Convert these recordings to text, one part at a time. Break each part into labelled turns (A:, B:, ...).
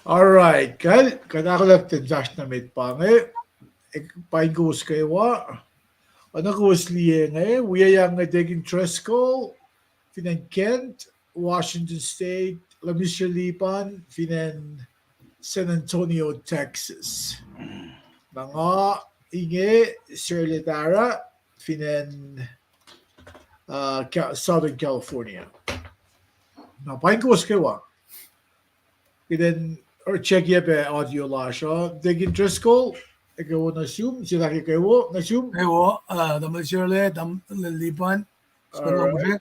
A: Alright, kada ko lang tindash na mit pange. Pain goes kay wa. Ano ko sliye nga, we yang nga taking Tresco, finan Kent, Washington State, Lipan, finan San Antonio, Texas. Mga inge, Shirley Tara, finan Southern California. Na pain goes kay wa. Finan or check ye be audio la siya. Taking Tresco, ikaw na-assume, sila kayo na-assume.
B: Ewo, damal Shirley, Lipan,
A: Alright.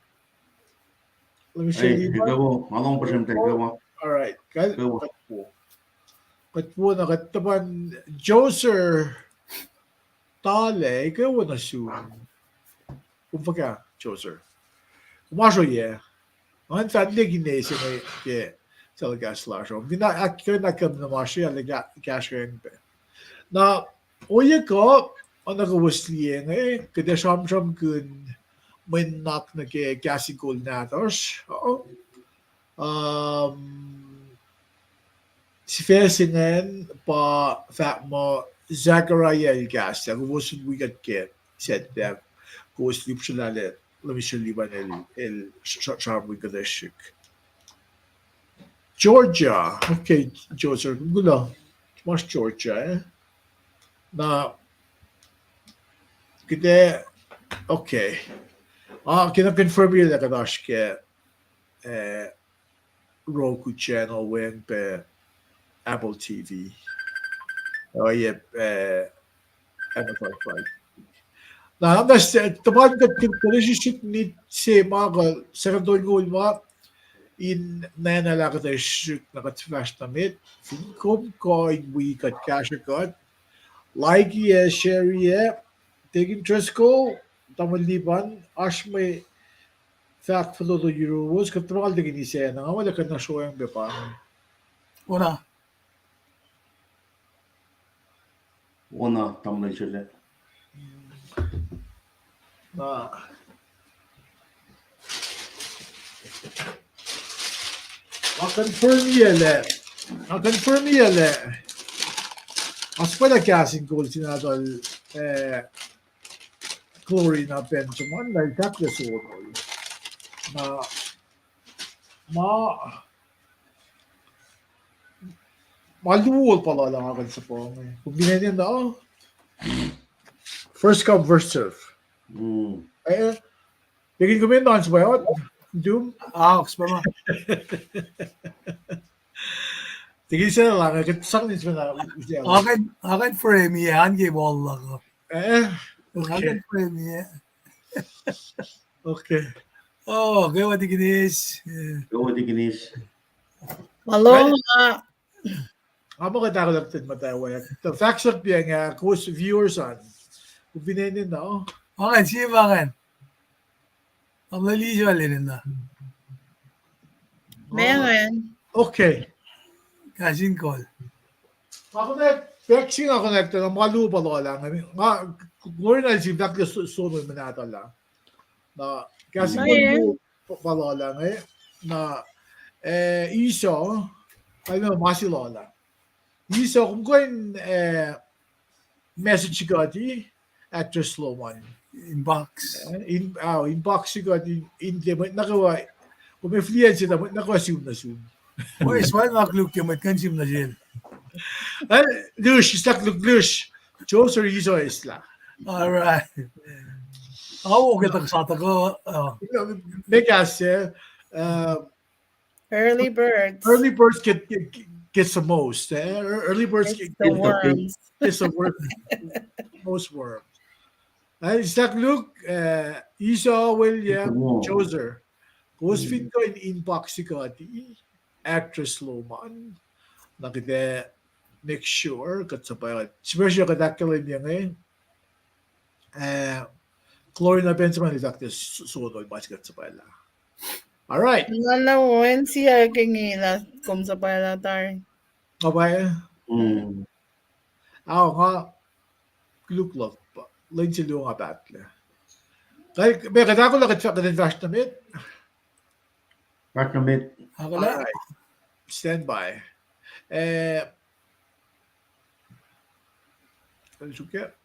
A: Let me show
C: Hey,
A: you.
C: ikaw, malong percent ikaw.
A: Alright.
C: Ikaw.
A: Katpo na kataban Joser Tale, ikaw na assume. Kumbaga, Joser. Kumasyo ye. Ang tanda ginesi na ye talaga slash. Akyo na kam na masyo alaga kasyo yung pe. Na, oye ko, ang nagawasli nga kada siyam kun may nak na ke kasigol natos. Si Fesingen pa fat mo Zachariah gas. Ako was we got get said that go sleep shalale. Let me show you el sharp we got shik. Georgia. Okay, Georgia. Gulo. Mas Georgia eh. Na kita okay. Kina-confirm yun na kadash ke Roku channel when pe Apple TV. Oh yeah, Amazon Prime. Na mas taman ka relationship ni si mga second goal mo in nanala ka tayo shoot na flash na mit. Fincom ko we got cash cut. Like ye, share ye, taking Tresco, Tamaliban, Ash may fact for the Euros, katawal din ni siya na wala ka na show yung bepa.
B: Una,
C: tamlay sila.
A: Na confirm yele. As pala casting goal sinadol Glory na Benjamin, like that was all. Na maluwal pala lang akin sa pong. Kung binanyan na, first come, first serve. Bigyan ko may dance ba yun? Doom?
B: Ox pa ma.
A: Tigil siya na lang. Sakit siya na.
B: Akin frame yan, kay ball ako.
A: Okay.
B: Akin frame yan.
A: Okay.
B: Oh, gawa di ginis.
D: Malong nga.
A: Amo ka takalaptin matawa. The facts of being course viewers on. Kung binanyan na,
B: Akin, siya ba akin? Ang lalisyo alin na.
D: May ngayon.
A: Okay.
B: Casting call.
A: Ako na, vaccine ako na ito, malupa ko lang. Glory na si Dr. Sono manata lang. Na, kasi malupa lang na, iso, ano, masilola. Iso, kung ko yung message ko ati, actress slow one.
B: Inbox.
A: Inbox ko ati, nakawa, kung may fluency na, nakawa-assume na soon.
B: Boy, ismal makluk yung matkansim na siya.
A: Lush, istak lush. Joser iso isla.
B: Alright. Ako, kita kasata ko.
A: Megas,
D: Early birds.
A: early birds gets the most. Early birds
D: It's the worms.
A: gets the most worms. Istak look, iso William Joser. Kung fin ko in inbox ko ati, actress Loman, nakita make sure katsapay especially kadakilin niya Chloe na Benjamin is actress sunod mas katsapay la. All right.
D: Ngalawin siya kingila kung sa palatar.
A: Okay. Ako nga look pa. Lain sila nga battle. Kaya kadako lang kadinvash na mit.
B: Ako na.
A: Stand by. شو كده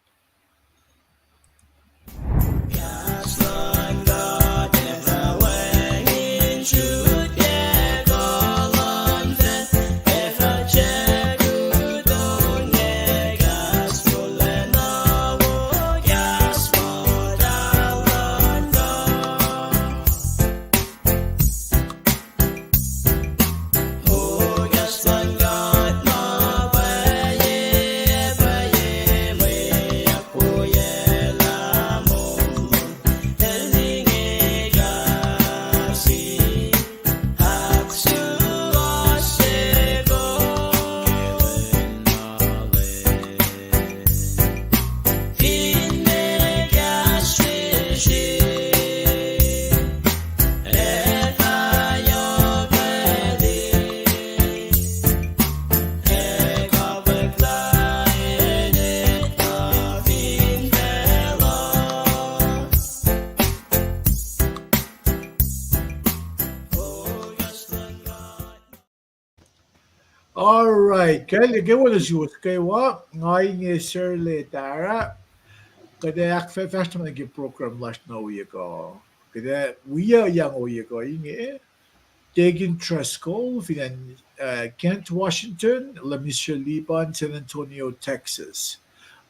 A: All right, kaya wala siya kay wa ngay ni Sir Letara kada ak first man nag program last na uya ko kada wiya yang uya ko inge Dagan Tresco finan Kent Washington Lamisha Liban San Antonio Texas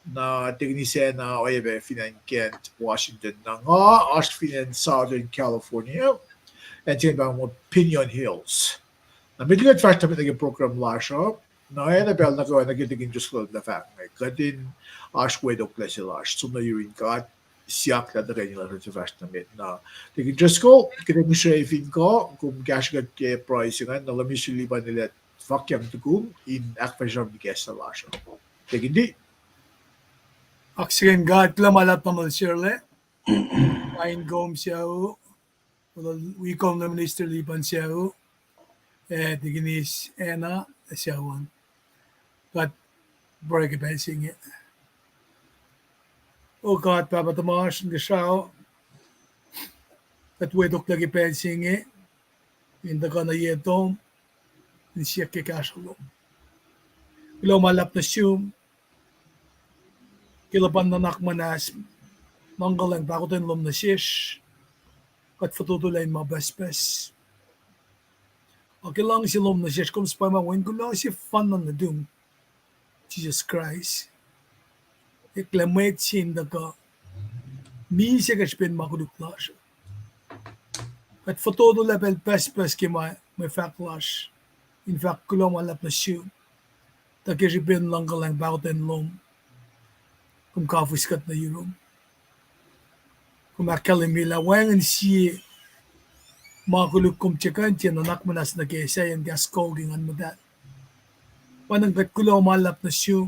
A: na tigni na oye finan Kent Washington na nga as finan Southern California and tin ba mo Pinion Hills. Na midget fact namin naging program lasha, na Annabelle na gawa nagiging just called na fact. Kadin ash wedok na sila ash. So na yun ka, siyak na rin nila sa fact namin na naging just call, kinang shaving ko, kung cash gat ke price nga, na lamis yung liban nila fuck yang tugum in akpajam ni kesa lasha. Naging di.
B: Aksigen gat lamalat naman Shirley. Kain gom siya o. We call the Minister Liban siya o. Diginis ena siya o. Gat break a sing it. O gat papatamash ng siya o. Gat wedok lagi sing it. Hindi ka na yetong. Hindi siya kikasalo. Ilo malap na siyum. Kilapan na nakmanas. Manggalang bakutin lom na shish. Kat fatutulain mabas-bas. Okay lang si lom na shish. Kung spamawan ko lang si fun na nadung. Jesus Christ. Iklamit sinda ka. Misi ka spin makuduklas. Kat fatutulay bas-bas ki may faklash. In fact, kulang malap na siyo. Takisipin lang ka lang bakutin lom. Kung kafuskat na yun. Kung makalimila, wangan siya makuluk kum tsakan siya nanak manas na kesa yung gas kogingan mo dat. Panang kat kulaw malap na siya,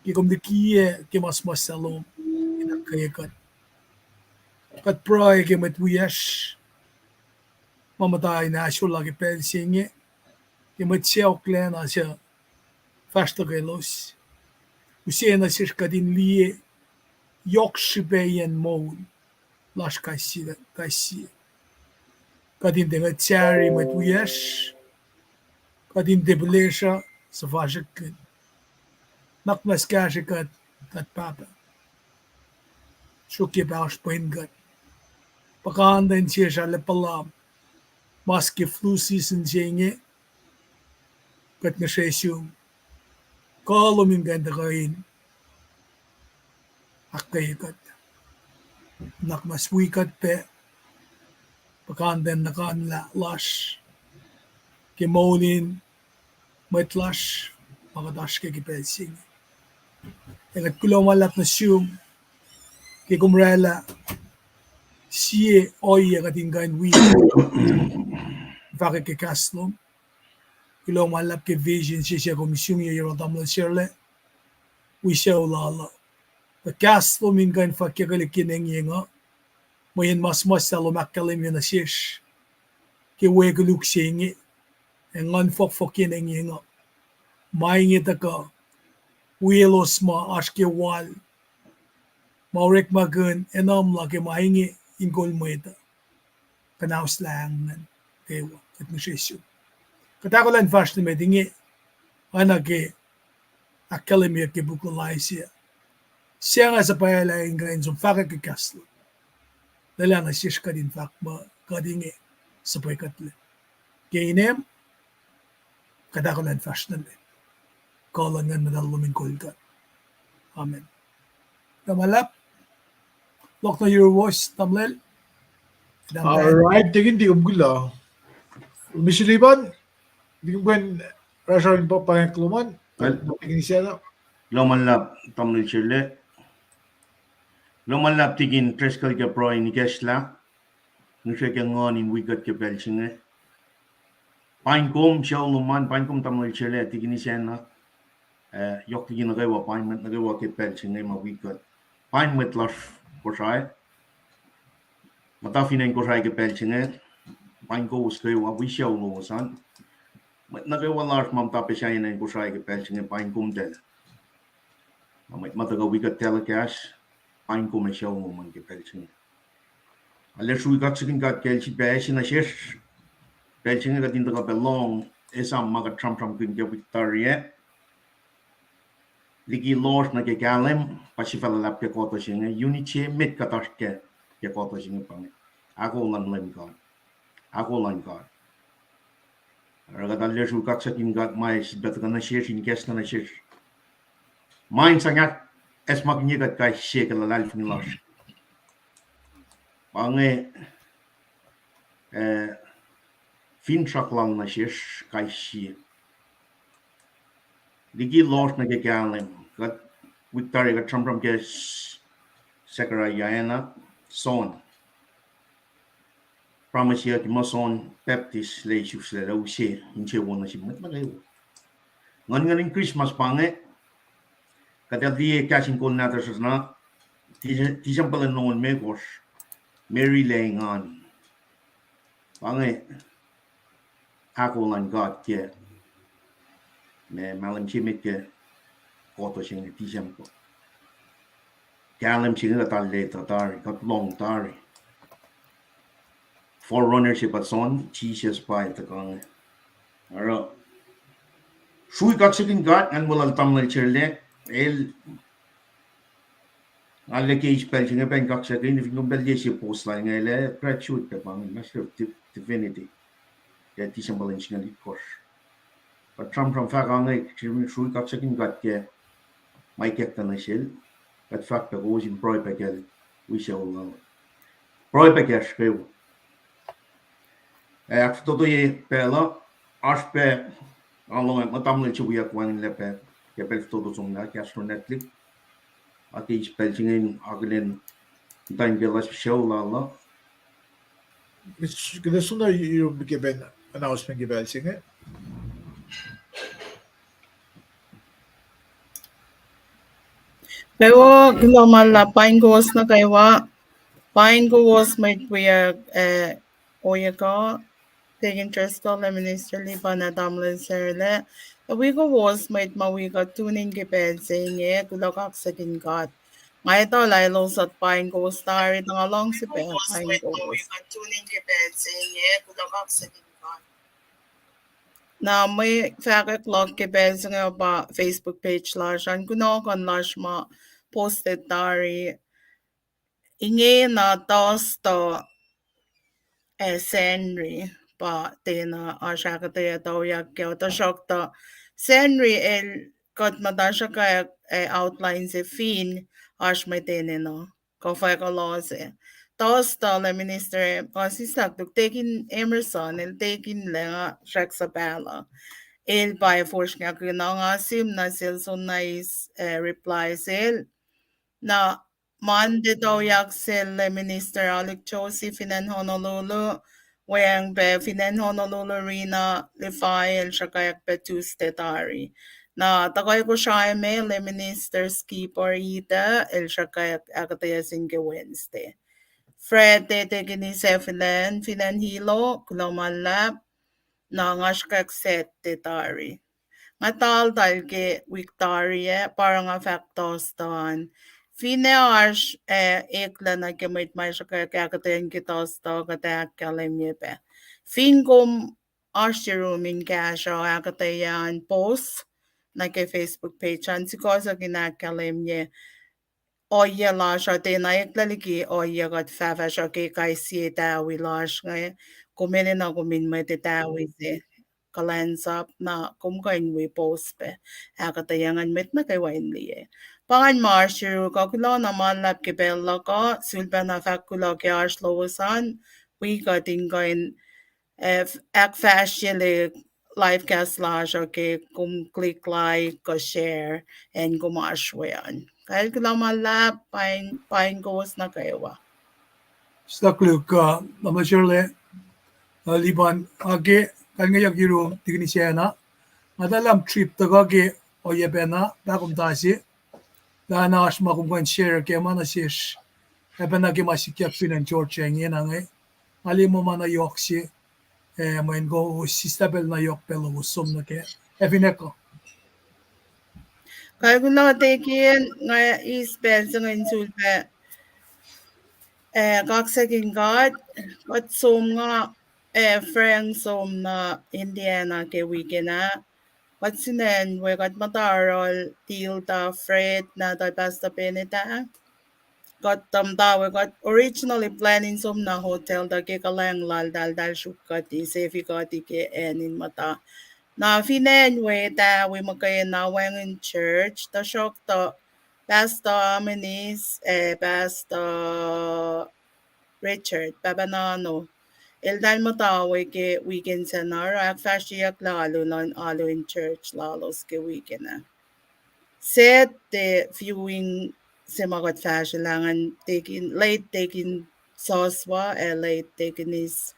B: kikum di kiye kimas-mas salom, inakayakat. Kat pray kimat wiyash, mamatay na asyo lagi pensinge, kimat siya uklen na siya, fasta kelos. Usiena siya kadin liye, yokshibeyen moun, lash kasi. Kadin denga tsari met wiyash, kadin debulesha sa fashikan. Nakmas kasi kat papa. Shuki baos poingat. Pakandan siya siya lepalam, maski flu season siya kat nga siya yung kaluming ganda kain. Akayakat. Nakmas wikat pe. Pakandan nakanla lash. Kimonin. May lash. Makadash ke kipelsing. Engat kulaw malap na siyum. Kikumrela. Siye oy akatinggan wi. Bakit kikaslom. Kulaw malap ke vision siya komisyong yung damla sirle. We show lala. Pagkaslom inggan fakiralikin ang yenga. Mayan mas salo makalim yun na shish. Kiwegaluk singi. Ang anfok-fokin ang yenga. Maingit ako. Wheelos ma aske wal. Maurek magun enam lagi maingi ingol mo ito. Kanaus lang. Kaya at nasisyo. Katakulan fast na medingi. Anake academia ke bukulaisia. Siya nga sa payalaing ngayon sa fakakikaslo. Dala nga siya ka din fakma kadingi sa paykatle. Kainem, kadakulan fashional. Kalangan madaluming kulkat. Amen. Kamalap, lock na your voice, Tamlel.
A: Alright, tingin di gula. Misiliban, di ko ben rasyon pa pangkluman. Tingin siya na.
C: Lomanlap tamil chile. Lomanlap tigin treskal ke pro in kesla. Nusya ke ngon in wicket ke belchinge. Painkom siya luman painkom tamil chile tigin siya na. Yok tigin nagawa painment nagawa ke belchinge ma wicket. Painmet las kosai. Matafinen kosai ke belchinge. Painko uskay wa wisya lumasan. Nagawa las mamta pesyayan en kosai ke belchinge painkom del. Mataga wicket telecast. Painkom e siya luman ke belchinge. Alles wicket sikin gat kelchi besin na shish. Belchinge gat inda ka belong esam maga tram kun ke victoria. Ligi lost na ke galem pasifala lap ke kota singe uniche mit katash ke kota singe pang. Ako lan lem god. Ako lan god. Raga alles wicket sikin gat mai bet kana shish in kes na shish. Main sangat es magnya gat kai shake la lal fin lost. Pange fin shaklang na shish kai shi. Ligi lost na ke galem gat victoria gat tram ke sekara yana son. Promise ya ki mason baptist le shus le u she inche wona shi mat magayo. Ngan Christmas pange kada die catching call na na ti sampal no me gos Mary laying on. Pange ako lan god ke me malam chimik ke koto sing ti sampal. Galem sing ta le ta got long tari. Forerunnership at son, Jesus by the gang. Alright. Shui got second got and will altam na chirle. El alle cage pelching a bank got second if you can bel yes post line ele gratitude the bang master of divinity. That is symbol in single course. But from fagang shui got second got ke my captain shell. But fact the rose in Proipagel we shall know. Proipagel screw. After the pela, aspe along matamle chuya kwan lepe, kepel todo songa, castronetic. Aki spelling in Aglen time gelas show la.
A: The sooner you give an announcement give singe.
D: Pero glomala paingos na kaywa. Paingos might be oyaka. Taking interest on the minister Libana Damlin Serle. The Wigo was might mawiga tuning giped saying eh kulakak sa gingat. Ngay ito laylong sa paingos na rin ng along si paingos.
C: tuning ke bed saying yeah kulakak sa gingat.
D: Na may fact log giped sa nga ba Facebook page lash an kunokan lash ma posted tari. Inge na tos to Senri pa tena ashakataya daw yakyo to shokta Senri el kat madasha ka outline se fin ash may teneno ko fa ko lose tos to le minister asisak tuk taking Emerson el taking lenga shak sa bala el by force nga nga sim na sil so nice reply sel na Monday daw yak sila Minister Alec Josie Finan Honolulu wang be Finan Honolulu Rina Lefile siya kayak be Tuesday tari. Na takay ko siya may le Minister Skipper ita el siya kayak akataya singe Wednesday. Fred tete gini sa Finan Hilo kuloman lap na nga siya kayak set tari. Natal dalge Victoria parang affectos tawan. Fine arsh ekla na gemit mai shaka kakatayan kitos to katak kalimyepe. Fin gum arshiruming kasha akatayan post nake Facebook page an sikosa kinakalim ye oye lash or te na eklaliki oye got favash or ke kai si ta we lash ngay kumene na kumin mo te ta we se kalens up na kumkain we post pe akatayangan met na kay wain liye pangan marshiru ko kulo na malap ke bella ko sulba na fakulo ke arslowasan we got ingoin ek fashion live cast lash okay kum click like ko share and gumashwayan. Kahit ko lang malap, pain goes na kayo
B: Stakluk namashirle liban age kangayak yuro tignisena madalam trip tagage oyebena bakum tasi dana ashma kumkan share ke manasish ebena ke masikyak finan George ngenange ali mo mana yoksi main go sistabel na yok pelo usum na ke evineko
D: Kahit ko lang tekin nga ispen sa ngayon sulpe kaksaking kat som nga friend som na Indiana ke weekend na kat sinen we kat matarol tilta Fred na tayo basta penita got tawe got originally planning som na hotel da ke kalang lal dal shukat sefi got ke enin mata na finen we ta we makay na wang in church ta shok ta Pastor Aminis Pastor Richard Babanano el dal matawe ke weekend sa nara fashiyak lalo non alo in church lalos ke weekend na set the viewing sa mga fashilangan taking late taking Soswa late taking is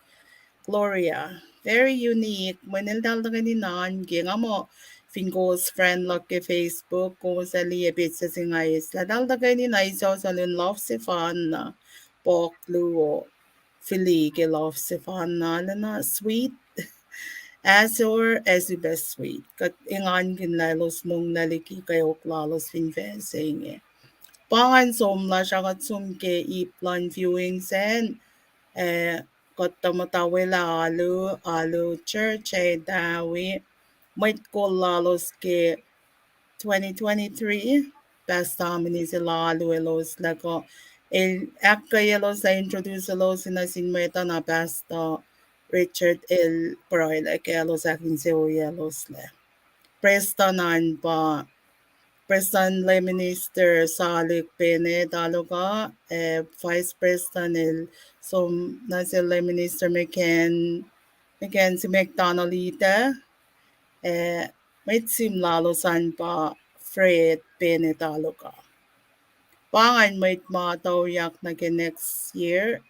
D: Gloria. Very unique. Manil dal na ganinan, ginga mo, fingos friend lock ke Facebook, kung sa liya bit sa singayos. La dal na ganinan, iso sa lun love si fan na, pok luo, fili ke love si fan na, na sweet, Azor as the best sweet. Kat ingan kinlalos mong naliki kayo klalos finfensing eh. Pangan som la siya kat sum ke iplan viewing sen kat tamatawi la alu church dawi might ko lalos ke 2023 best domini sila alu elos lako el akayelos sa introduce elos na sinmeta na best Richard el Broyle ke elos akin si Uyelos le. Prestanan pa President Lay Minister Salik Pene Daloga, Vice President el som nasa Lay Minister McKen si McDonald ita, may sim lalo san pa Fred Pene Daloga. Pangan may mataw yak na ke next year,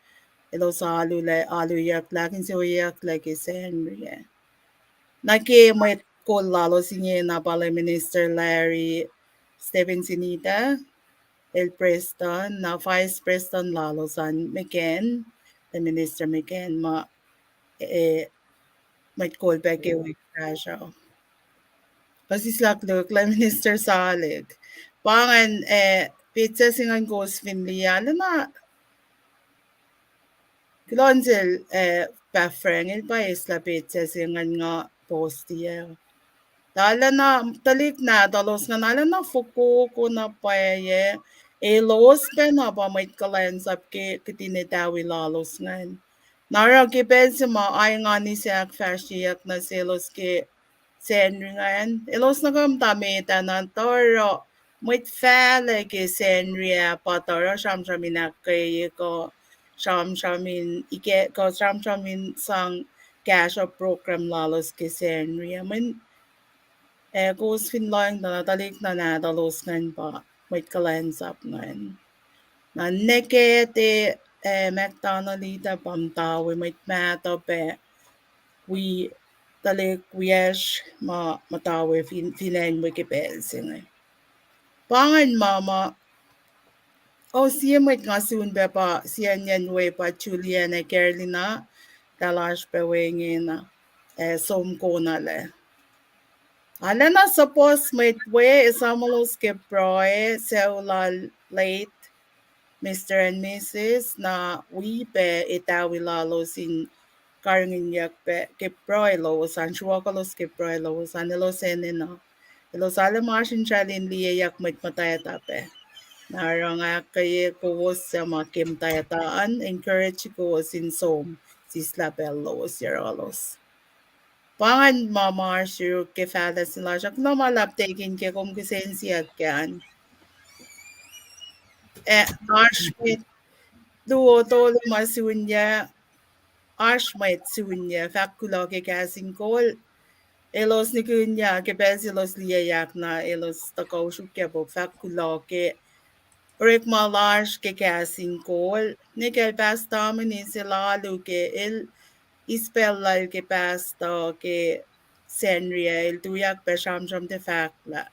D: ilo sa alu yak lakin si uyak lagi sa Henry. Naki may ko lalo sinye na pala Minister Larry Stephen Sinita, El Preston, na Vice Preston lalo san McKen, the Minister McKen, may call back e siya. Kasi slak la Minister Salig. Pangan, pizza singan goes Finley, ano na, kilonsil, pa-frengil pa isla pizza singan nga postiya. Dala na talik na dalos nga nala na fuku ko na paye los pe na pa may kalens up ke kitinidawi lalos ngan. Nara ke pensi ma ay nga ni siya fashiyak na selos ke senri ngan. Elos na kam tamita na toro mit fale ke senri pa toro sham shamin kay ko sham shamin ike ko sham shamin sang cash program lalos ke senri. Man Goes Finland na natalik na nadalos ngan pa may kalens up ngan. Na neke te McDonald ita pamtawi may mato pe we talik wiyesh matawi filen wikipelsin. Pangan mama siya may ngasun be pa siya nyan we pa Juliana Carolina dalash pe wengin na som ko na le. Alana suppose may we isamulos ke proe seula late Mr. and Mrs. na we pe itawi lalos in karngin yak pe ke proe lo san shuwakalos ke proe lo san ilo senina Los alamashin chalin liya yak mataya tape. Naranga kaya ko sa makim tayataan, encourage ko sin som, sisla bellos yaralos. Pangan mama sure ke fada sila siya kung malaptakin ke kung kisensiya kyan. Ashmit duo tolo masunya Ashmit sunya fakula ke kasing kol. Elos ni kunya ke besilos liyak na elos takaw shukya po fakula ke Rick Malash ke kasing kol. Nikel pasta mani sila ke el ispellal ke pasta ke Senria el tuyak pesham sham te fakla.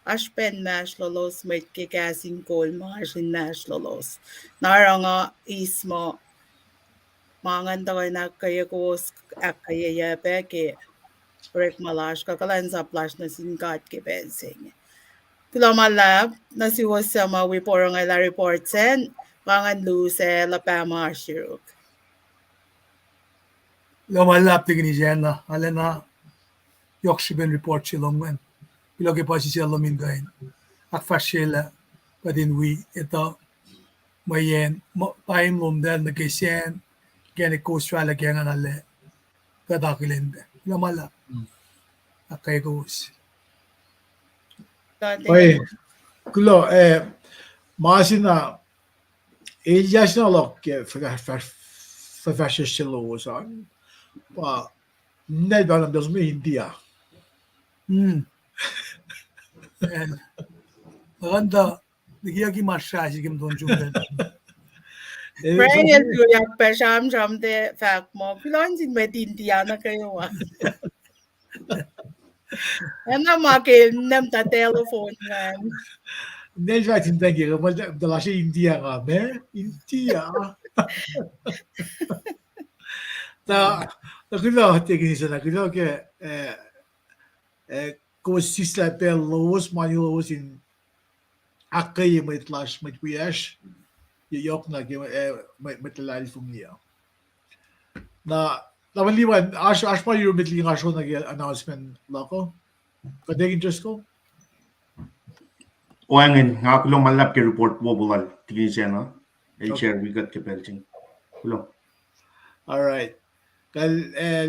D: Ashpen mash lolos met ke kasing kol mashin mash lolos. Naranga ismo mangan tayo na kaya ko akaya ya ke Rick Malash kakalan sa plash na singkat ke bensing. Kilomalab na si Wasama wiporong ila reportsen pangan luse la pama shiruk.
B: Lomalap tigini jena, alena yokshiben report silongwen. Piloge pa si sialomin gain. Akfashela, padin wi ito mayen paim lumden na kesen gani kuswala gengan ale kadakilende. Lomalap akay gus.
A: Oi, kulo masina yaşına lok ke fascist losan. Pa ne bana biraz mı India.
B: And maganda nagiyagi masya sigim don jumben.
D: Brian tuyak pesham sham te fak mo. Pilonsin met Indiana kayo ah. Ano makin nem ta telephone man.
A: Ne zaten de geri ama dalaşa India nga be. India. Da kulo tekini sana kulo ke ko sisla pe los manulos in akay met lash met wiyash. Yok na ke met lalal fumniya. Na maliwan ash pa yung mitli nga show nag announcement lako. Kadegin just ko.
C: Oangin nga kulong malap ke report mo bulal tigin siya na. El share bigat ke pelching. Kulong.
A: All right. Kal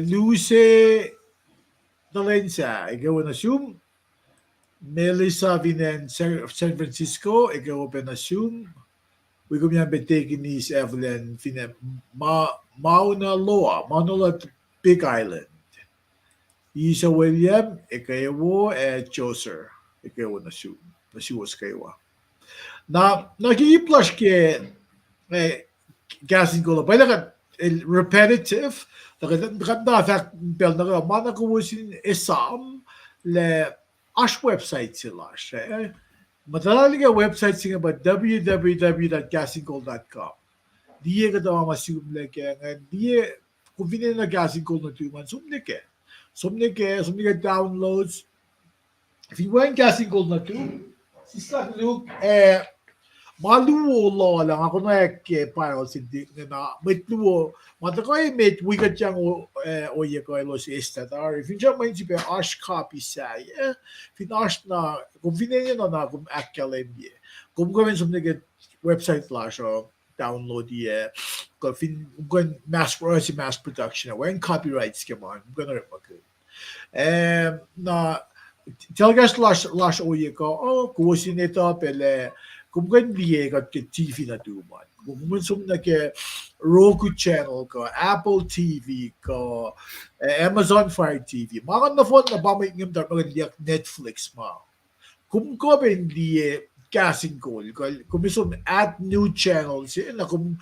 A: Luce Valencia, ikaw na assume. Melissa Vinen San Francisco, ikaw na assume. We go yan betaking ni Evelyn Fine Mauna Loa, Big Island. Isa William, ikaw Joser, ikaw na assume. Nasiwas kayo. Na nag-i-plush ke gasin ko lang. Pwede repetitive. Nakanda fact bel na mana ko sin isam le ash website sila. Madali nga website singa ba www.gasinggold.com. Diye ka daw masumle ke nga diye kung vinin na gasinggold na tuman sumne ke downloads. If you want gasinggold na tu, sisa look maluwo lo lang ako na ke para sindik na metluwo matakoy met wigat yang o ye ko lo si estatar if you may be ash copy say fin ash na kung vinenya na kung akkalem ye kung gawin some nigga website la so download ye ko fin gun mass production when copyrights come on I'm gonna na Telgas lash o ye ko kusin ito pele kung liye kat ke TV na tuman. Kung na ke Roku channel ko, Apple TV ko, Amazon Fire TV. Mga na phone na ba may ngim dar mga Netflix ma. Kung ko ben liye casting call, kung add new channels, na kung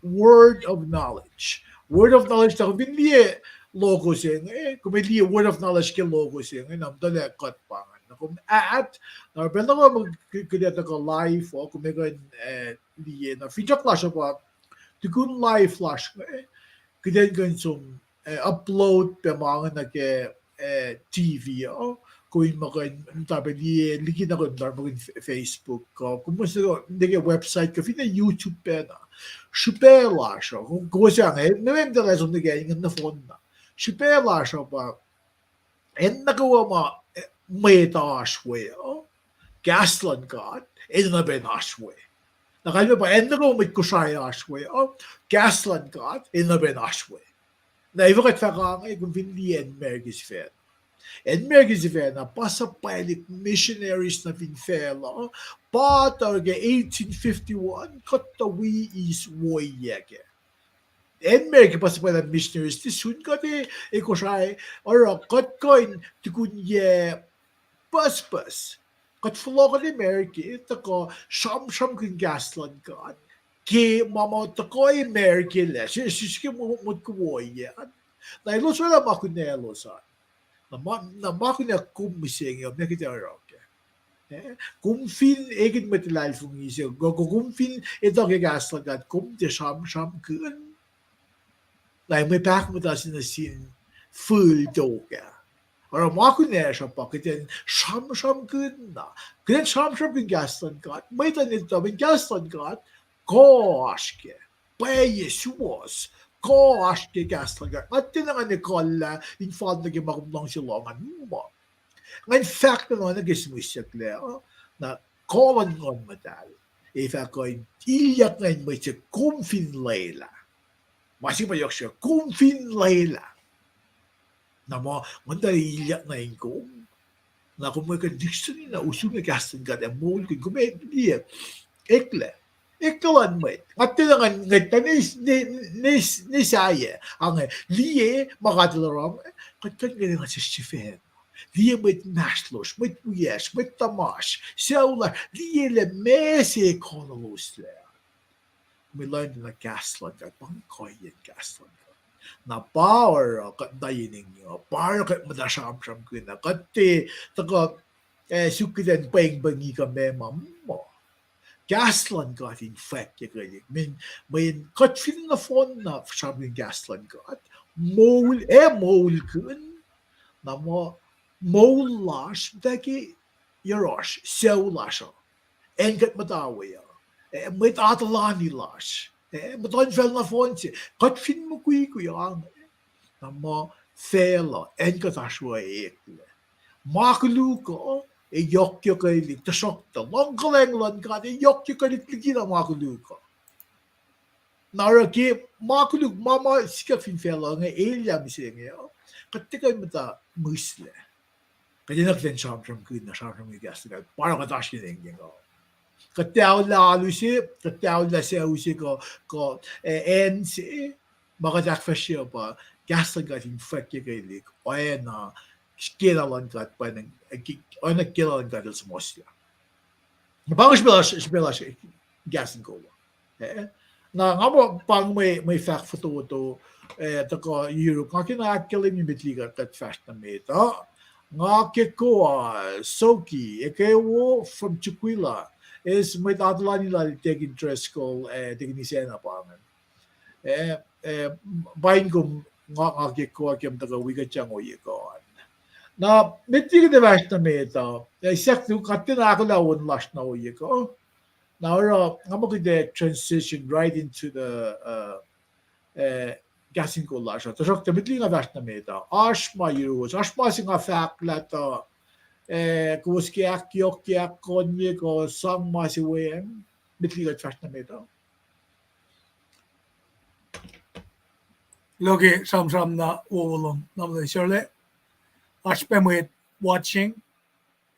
A: word of knowledge. Word of knowledge na kung liye logo sing kung may liye word of knowledge ke logo sing nam dala kat pangan kung at na pero ko magkakita ko live o kung may liye na feature flash pa to kun live flash kaya gan sum upload pa mga na ke TV o kung makan tabi liye likin ako dar magin Facebook ko kung mas hindi website ko fina YouTube pa na super lash kung siya may dala sum na na phone na Shipela siya pa. And nagawa mo, May ashway, Gasland God, in the Ben ashway. Nakalimutan ba, endo ko may kusaya ashway, Gasland God, in the Ben ashway. Na iwakat fakangay kung hindi Mergis Fair. Mergis Fair na pasapailik missionaries na finfela, patarga 1851, katawi is woyege. Mergi pasapailik missionaries, tisun kati, ikusay, ora, katkoin, tikunye, pas. Kat flogan ni Mergi, tako, sham kun gaslan kan. Ki mama tako Mergi le, siski mut kuwoye. Na ilos wala makunelo sa. Na makunya kummising yung nakitararoke. Kumfin egin metilal fungisi, kumfin ito gaslan kan, kumte sham kun. Na may pak mo tasin na sin full doga. Or makunera siya pa, kaya sham kun na. Kaya sham kun gaslan kan, may tanito, may gaslan kan, koshke, payeswas, koshke gaslan kan. At tinangan ni Kola, in fact, naging makumlang silongan mo. Ngayon, fact na nagismisyak leo, na kolan ngon madal. If ako iyak ngayon mo siya kumfin layla. Masih pa yok siya, kumfin layla. Na mo, manda iyak na yung kong. Na kung may ka-dictionary na usong na gastan ka, na mo, kung kumay, diya, ekle. Ikawan mo. At tinangan, ni saya, ang liye, makatilarong, katkan nga nga sa Stephen. Liye met naslos, met uyes, met tamash, saula, liye le mese konalos le. We learned na gaslan ka, pangkoyen gaslan ka. Na power kat dayining nyo, power kat madasam-sam ko na, kati, taga, sukidan pang-bangi ka memam mo. Gaslan got infected. May kat fin na phone na sabi gaslan got, mole kun, na mo, mole lash, daki, yarosh, sew lash, engat matawi, may tatalani lash. Matan fel na phone si, kat fin mo kuya, na mo, fela, engat ashwa ekle. Makulu ko, yok kailik, tasokta, langkalenglan ka, yok kailik ligina makulu ko. Naraki, makulu, mama, sika fin fela, nga elia misenge, katika mata musle. Kaya nakten samsam kuna samsam igasga, para katashi dengeng ko. Kataw la alusi, kataw la se usi ko ensi, magadak fashion pa, gasga infected kailik, na kilalan kat pa ng kilalan kat sa mosya. Bagus belas gasin ko. Na nga mo pang may fact photo to tako Europe nga kinakalim yung bitliga kat fast na meta. Nga keko Soki ekewo from Chiquila is may tatala nila taking interest ko tignisena pa man. Bain ko nga keko akem taga wiga chango yeko. Na mitti de värsta meta. Exakt du katten akolawon last na oye ko. Now I'm going to transition right into the gasin ko last. So the mitti nga värsta meta. Ashma euros. Ashma singa fakla to kuski ak konye ko samma si wen. Mitti nga värsta meta.
B: Logi sam na uulong. Namle Shirley. Ashpemwit watching.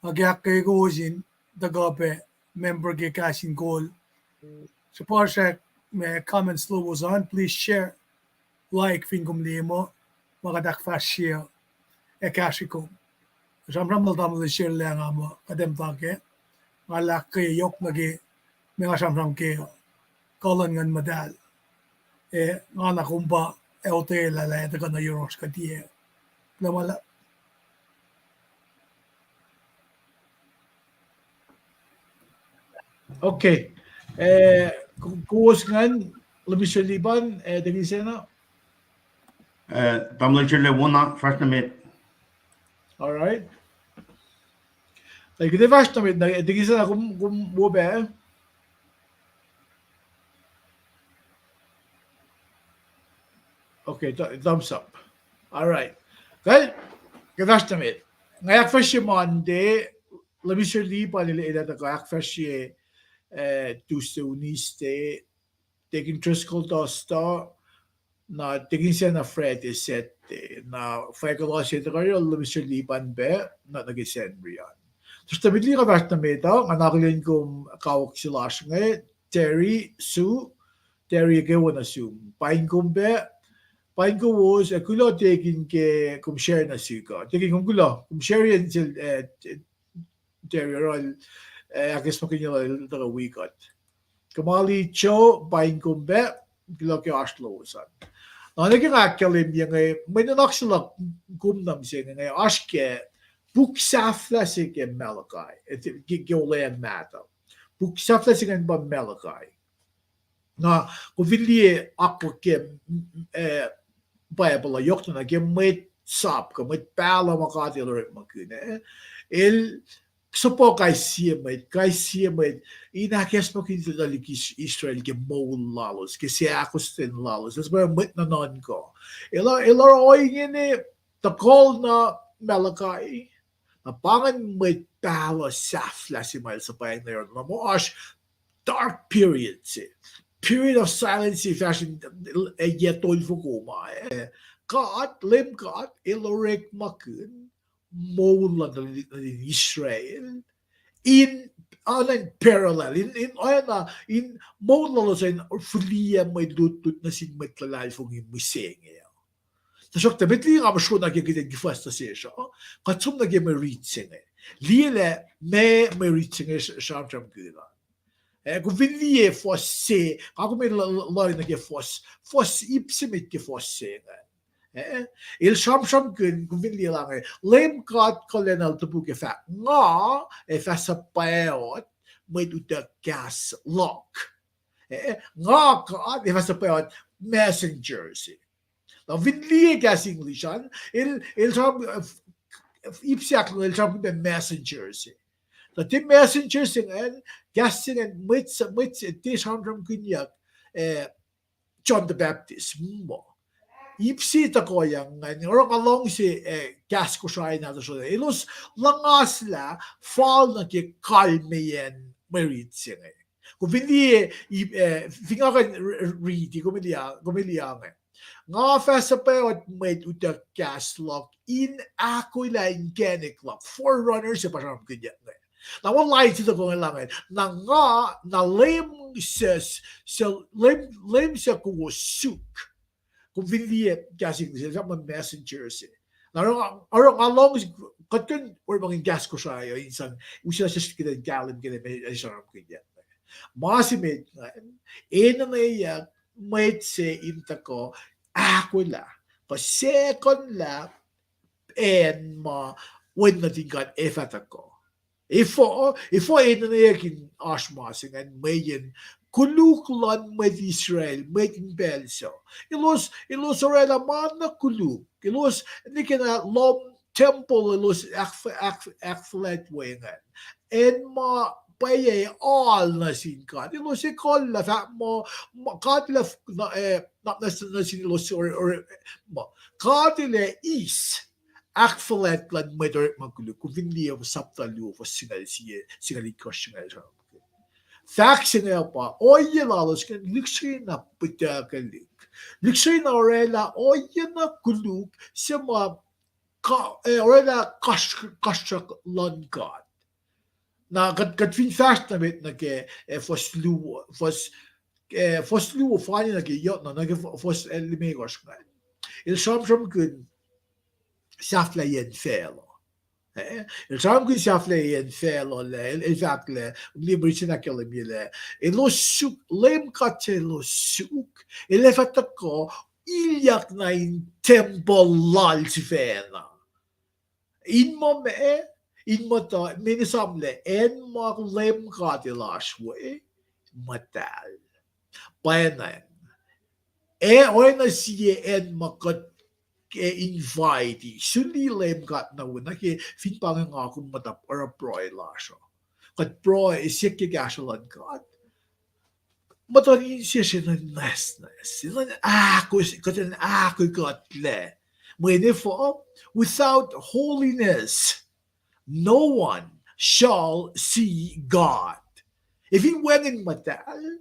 B: Agyak kay gozin. Dagape. Member ge casting goal. So parsek may comments lobos on. Please share. Like fingum limo. Magadak fast share. Ekashiko. Samram na tamle share lang amo. Kadem take. Malak kay yok nagi. Mga samram kay. Kalan ngan madal. Nga nakumba. LT la ito ka na euros ka diye. Namala.
A: Okay. Kuwas ngan lebih seliban dari sana.
C: Tamla chile wona first mate.
A: All right. Like the first time dari sana kum bobe. Okay, thumbs up. All right. Well, the first time Ngayak fashi Monday, labi siya lipa nila ila na ngayak fashi Tuesday, taking Triskel Dosta, na taking siya na Fred is set, na Fekala siya na kayo, labi siya lipan be, na nag-send riyan. Terus tabi li ka vart na meta, nganakulin kong kawak sila siya Terry, Sue, Terry kayo na Sue. Pain kong be, pain ko was, kulo taking ke kum share na suka. Taking kong kulo, kum share yan sil, Terry, roll, akis makinyo na wikot. Kamali cho, pain kong be, kulo ke aslo usan. Naging akalim yung may nanaksilak kumnam siya nga aske buksafla siya ke Malachi. Ito gawlayan mata. Buksafla siya ba Malachi. Na kung hindi ako ke Bible yok na ke may sap ka may pala makatilurit makuna. Supo kay siya may inakes mo kinito dalikis Israel ke maul lalos ke siya akustin lalos that's where mit na non ko ilar oy ngini takol na Malachi na pangan may pala safla si Miles sa payang na yun mo ash dark period si period of silence si fashion yetol fukuma God lim God ilorek makun Mola in Israel in parallel in Mola in Orfulia may lutut na sin matlalal fong yung miseng Tasok tabit li nga masyo nagigit gifasta siya siya katsum naging may reaching lile may reaching siya ang gila kung vinliye fos se ako may lari naging fos ipsimit ki fos se il sham kun vinli lang lem kat kolenal tubu ke fa nga fa sa paot may duta gas lock nga ka fa sa paot messengers now vinli gas English il sham ipsiak il sham the messengers the team messengers and gas and mit this hundred kunyak John the Baptist mo ipsi ta ko yang orang along si gas ko siya na so ilos langas la fall na ke kalmeyen merit siya kung hindi finga kan read kumilia nga fast pa at may uta gas lock in ako la organic lock forerunners pa siya kanya na one line to ko lang na nga na lem says so lem sa ko suk kung hindi gasing sila sa mga messengers narong along katun or mga gas ko siya isang usya siya kita galim kita may sarap kanya masimit ina na iya may se inta ko ako la pa second la and ma when natin got effort ako ifo ina na iya kin ashmasing and mayin kuluklan med Israel med Belso. Ilos orela man na kuluk. Ilos ni kena lom temple ilos akflet wengan. En ma paye all na sinkat. Ilos ikol la fa mo katla na sin ilos or katile is akflet lan med makuluk. Kung hindi ako saptalu for singali kosyonel. Faction pa, oye lalos kan luxury na pita kalik. Luxury na orela, oye na kuluk sa mga orela kashak langkat. Na katfin fast na bit na ke foslu fani na ke yot na ke fos elimigos ka. Il som kun safla yen felo. Il sam kun safla yen felo le il fakle libri sina kele mile. Il lo suk lem katte lo suk. Il le fatako ilyak na in temple lal fena. In mo ta minisamle en mo lem katte lashwe matal. Payanan. Oy na siye en makot invite sundi lem gat na wuna ke fin pangang ako matap or a proy lasho kat proy isik ke gashalan gat matari siya siya nas siya ako gat le when if without holiness no one shall see God. If he went in matal,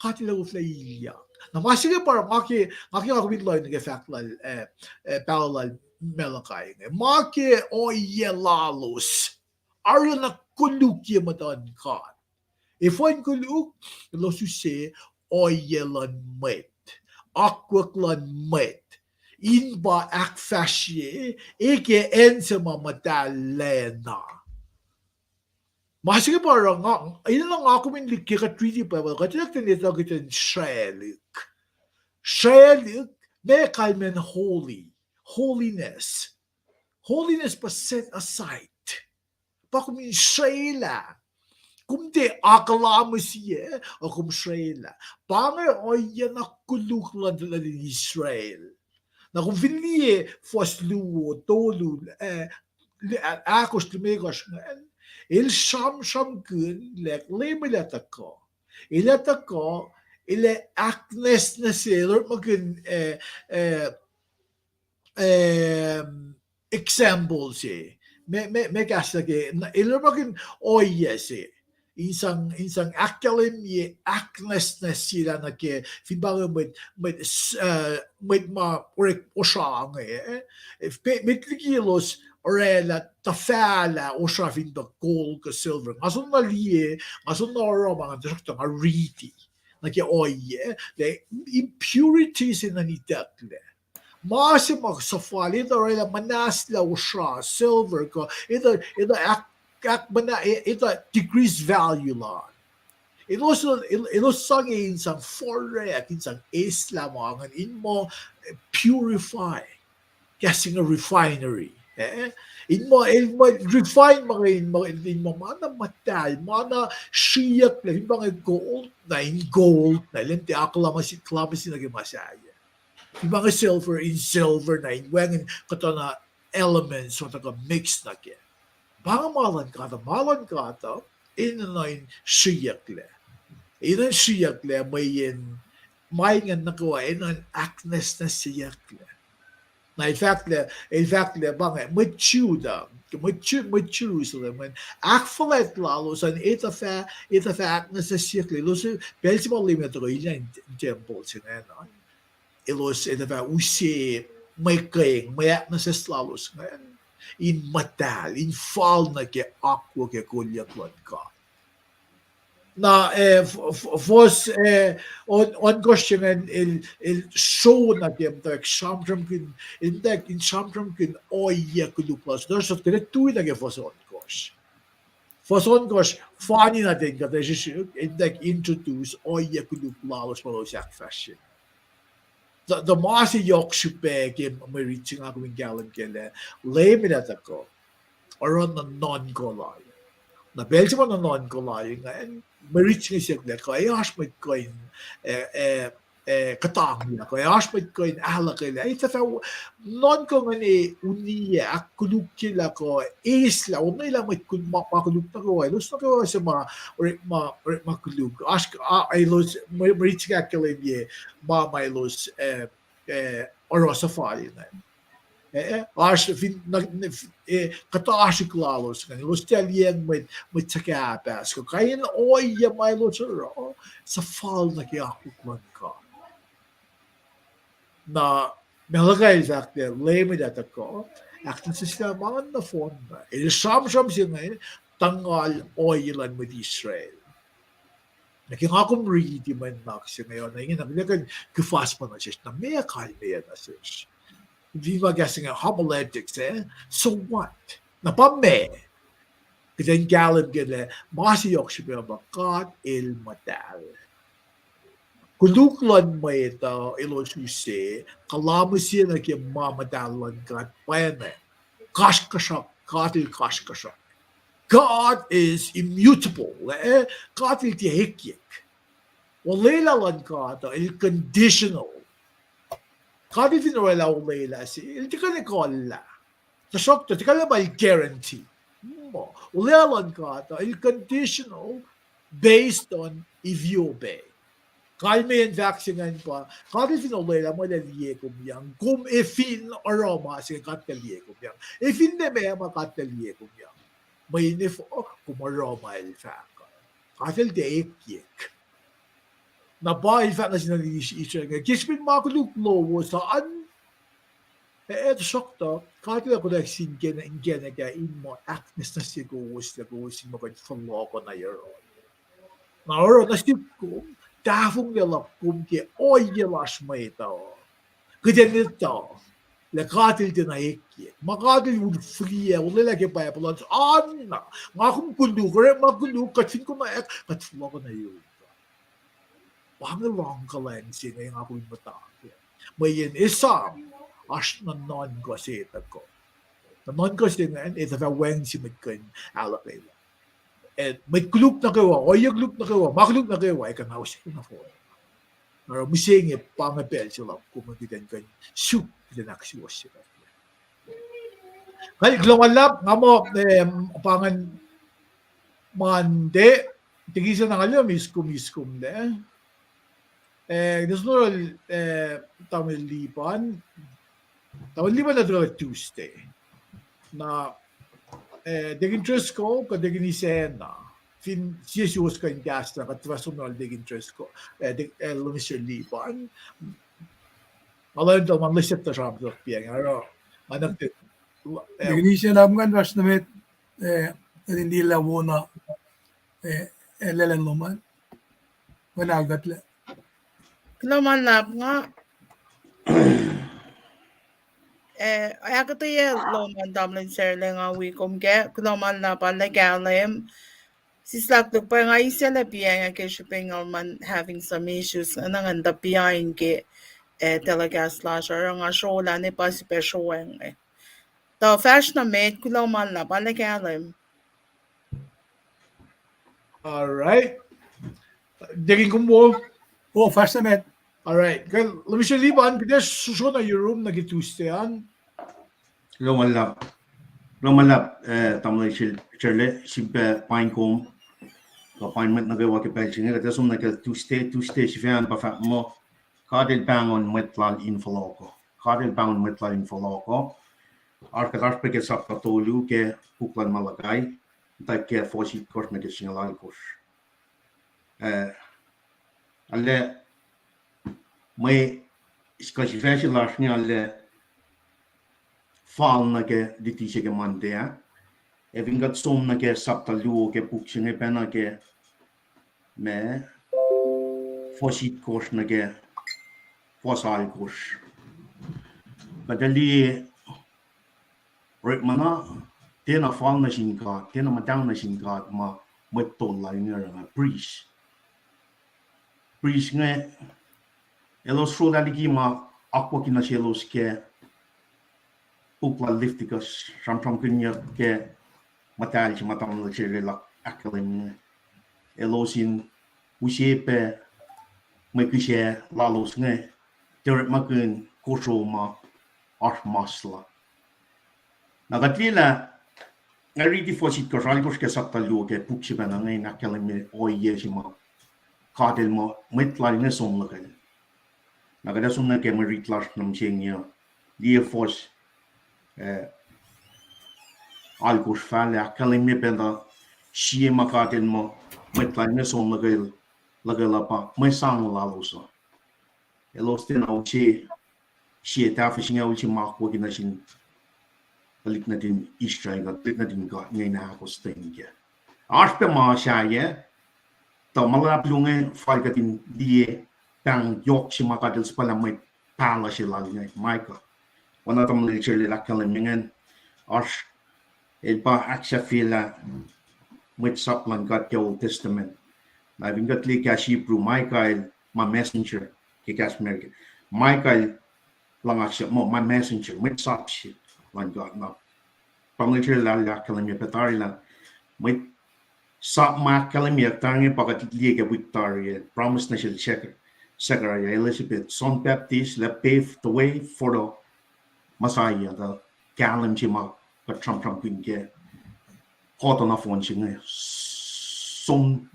A: katilaw flayya. Na masige para maki akawin loy nge factlal parallel melakay. Maki oyelalus. Are na kulukye matan God. If one kuluk, lo suse oyelan met. Akwaklan met. Inba akfasye, eke ensema matalena. Masige parang ina lang ako min likya ka treaty pa ba kasi nagtinito kita Shelik. Shelik may kalmen holiness. Holiness pa set aside. Pa kumin Shela. Kumte akalamus ye o kum Shela. Pange oya na kuluklan din Israel. Na kung vinnie fosluo tolu akos lumegos il sham kun lek lebelatako. Ilatako ile aknes na sailor magin examples me kasage ilo magin oye insang academy aknes na sila na ke finbaga med ma orek osang mit kilos orela tafala osha finda gold ka silver ngason na lie ngason na oro mga direkta nga riti na ke oye the impurities in ani takle Masi magsafali ito orela manasla osha silver ko ito ito decreased value lang. Ito sangin isang forek, isang islam ang inmo purify. Kasi nga refinery. Inmo refine mga inmo mana matal, mana shiyak na mga gold na lente aklamasi na gimasaya. Mga silver na inwangin katana elements so taka mix na kaya. Bang malan kata, inayin siyakle. Inan siyakle, may nga nakuha, inan aknes na siyakle. Na in fact, bang, Jerusalem, akfalet lalo, san ita fa aknes na siyakle, ilos, pelsi mo limit ko, ilan temple sinan. Ilos, ita fa, usi, may kayang, may aknes na slalos ngayon. In matal, in fall na ke aqua ke kulyaklan ka. Na on question il show na ke tak shamtram kin oya kuluplas. There's a tu na ke fos on gosh. Fos on gosh funny na din ka in tak introduce oya kuluplas malo sak fashion. The masi yok shupe ke may reaching ako in galan kele lame at ako or on the non-golay. Na belsi mo na non-golay nga may reaching siya ko ay asmit ko in katang na ko ay asmit ko in ala kele ay tata non ko nga ni uniya akuluk kila ko isla o may lamit kun makuluk na ko ay lus na ko sa makuluk ask ay lus may reaching akele ye may lus or safari na ash katashi klalos kan los talien med takapas ko kain oya may los sa fall na kiakukman ka na melagay zakte leme data ko aktin sa mga na phone na sham siya tangal oilan med Israel Nakingakong ready man siya ngayon. Naglagan kufas pa na siya. Na may kalmaya na siya. Hindi magasing nga homiletics So what? Napame. Kasi ang galib gala, masiyok siya bakat matal. Kuluklan mo ito, ilo siya, kalamu siya na kaya mamadalan ka at pwede. Kashkasyak, katil kashkasyak. God is immutable. God is tihikyik. Walela lang God, il-conditional. God is inawala walela si, hindi ka nikola. Sa shokto, hindi ka na guarantee. Walela lang God, il-conditional based on if you obey. Kahit may vaccine pa, God is inawala mo laliye kumyang. Kung ifin aroma, sige kataliye kumyang. Ifin na may makataliye kumyang. may nif kumaro may faka. Katil de ekik. Na ba faka sinalish isha nga. Kismin makuluk lowo saan. Eto sakta. Katil ako na singena ingena ka imo aknes na sigos mo kan faloko na yaron. Naoro na sikum. Dafong nilapkum ki oyelas may ito. Kaya nito. Le katil din na ekki. Makatil would free wala lagi pa yapalans. Anna. Nga kung kulukare makuluk katin ko na ek katfloko na yun. Wang long ka lang sila yung ako yung matake. May yun isang as na non-kasita ko. Na non-kasita nga ito fa weng si magkan alakay lang. And may kuluk na kawa, o yung kuluk na kawa, makuluk na kawa, ay kang hawas na po. Pero mising pangapel sila kung magitan kan soup na naksiwas sila. Kaya glumalap nga mo pangan mande tigisa na kayo miskum de. Nasunod Tamil lipan na doon Tuesday na degin interest ko kadegin isena fin siyos ka in gas na katwasunol degin interest ko lumisir lipan alam daw man lisip ta siya piang aro anak
B: Indonesia naman was na met hindi labo na lelan luman. Managat le.
D: Kailangan lab nga. Ako to loman damlin sir lang nga wikom ke. Kailangan lab ang nagalim. Sislak to pa nga isela piang nga shipping man having some issues. Anang anda piang ke talaga slash or nga show la ni pa special weng The fashion made kailangan lab ang nagalim.
A: Alright. Degin kumbo.
B: Oh, first na met.
A: Alright. Kaya lumisir lipan kada susunod na yung room nagi Tuesdayan.
C: Lumalap, tamlay Shirley, simpe Pinecombe, appointment na gawa kay Pelching, kaya sum na kay Tuesday, si Fian pa fa mo, kadil pangon metlal infoloco, arkatar pe ke sap katolu ke puklan malagay, tak ke fosit kors na ke singalal kors. Alle, may iskasifesi lasni alle, fall na ke ditisje ke mandea. Vingat som na ke sapta luo ke puksinge pena ke me fosit kors na ke fosal kors. Kadali mana tena fall na singkat, tena matang na singkat ma metol la nga priest. Priest nga elos fro dali ma akwa kina selos ke upla liftikas samsam kunya ke matal si matam la sirela akalim elosin usepe may kishe lalos nga direct makun koso ma masla nagatila ngariti fosit ko ralikos ke saktalu ke puksi bana ngay nakalim oye si ma kadel mo metla nga somlakan nagadasum na ke maritlas nam singya dia fos algos fale akalim me penda sie makaten mo metla nga somlakan lagala pa may sang lalosa elos ten au che sie ta fishinga ulti makwo ginasin balik natin Israel at balik natin ka ngayon na ako sa tingin. Arpe mga siya ye, tao malaplungan falgatin diye tang yok si makadil sa pala may pala sila ngayon. Michael, wana tamo literally lakalamingan ars elpa aksya fila with saplan got the Old Testament. Na vingat li ka Hebrew Michael, my messenger, kikas America. Michael lang aksya mo, my messenger, with sap shit. Lang God na. Pamiliter la kalamya petari la. May sap ma kalamya tangi pakatitliye ka victoria. Promise na siya Secretary Elizabeth Son Baptist la pave the way for the Messiah. The kalam siya ma katram pinke. Koto na phone siya some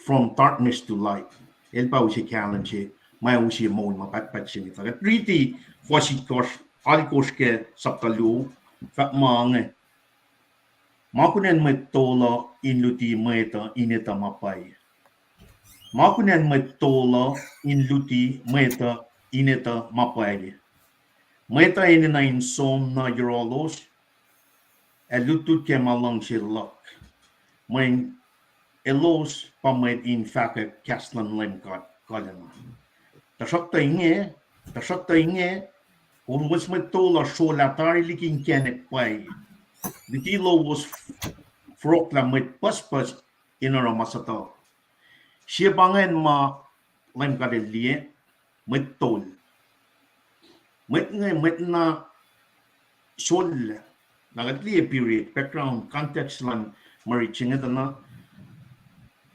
C: from darkness to light. Elpa usi kalam siya. May usi mo mapat siya. Tagat riti fosit kors alikos ke saptalu fat mange Makunen met tola inluti meta ineta mapai. Makunen met tola inluti meta ineta mapai. Meta inena in som na yorolos. Elutut ke malang shilak. Main elos pamet in faka kaslan lemkat kalena. Tasakta inge, urwas met tola sholatari likin kenek pai. The kilo was frokla met pas inara masata. Siya bangen ma lemkat elie met tol. Met na sol nagatli period background context lan mariching na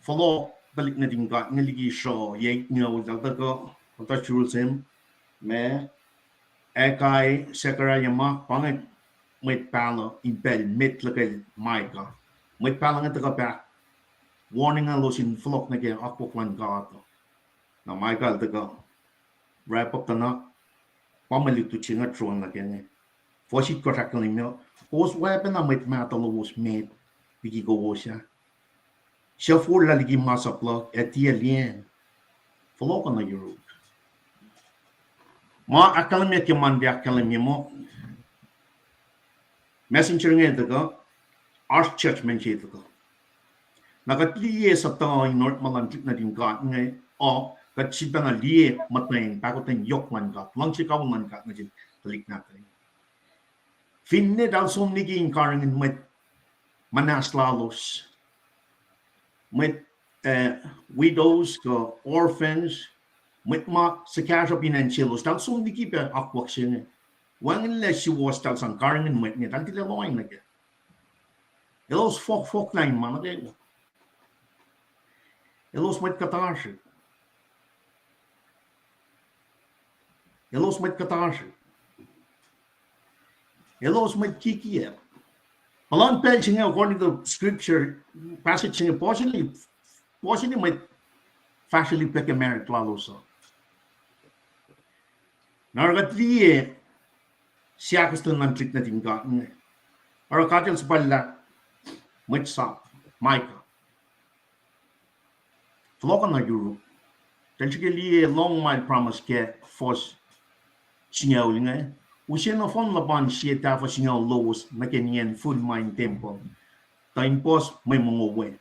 C: follow balik na din got niligi show ye ngaw daltago ta chulsem me ekai sekarayama pangat met palo impel met lakal maika met palo nga taga pa warning a losin flock na ke akpoklan gato na maika taga wrap up na pamalit tu chinga tron na ke Fosit ko sakali mo os weapon na met matalo was met bigi go washa siya for laligi masapla etia lien follow na Europe ma akalamya ke mandi akalamya mo messenger nga daga arch church menche daga nagatliye sa ta in north malantik na din gat nga o katsipa na liye matay pakoten yok man gat lang chikaw man gat na din talik natin finne dal som nigi in karangin met manaslalos met widows ko orphans met ma sa casa pinanchilos dal som nigi pa akwak siya wangin le si was dal sang karangin met niya dal tila loing na kaya elos fok line man na kaya elos met katarsi elos met kikiya Malan pelching according to scripture passage possibly might factually pick a merit lalosa. Nargatliye siakastan ng trick na tinggaan. Arakatil sa pala might stop Micah. Flokan na Europe. Tenchikaliye long mile promise ke force sinyaw Usia na fon laban siya tafo siya lowos na kanyan full mind tempo. Ta impos may mga wen.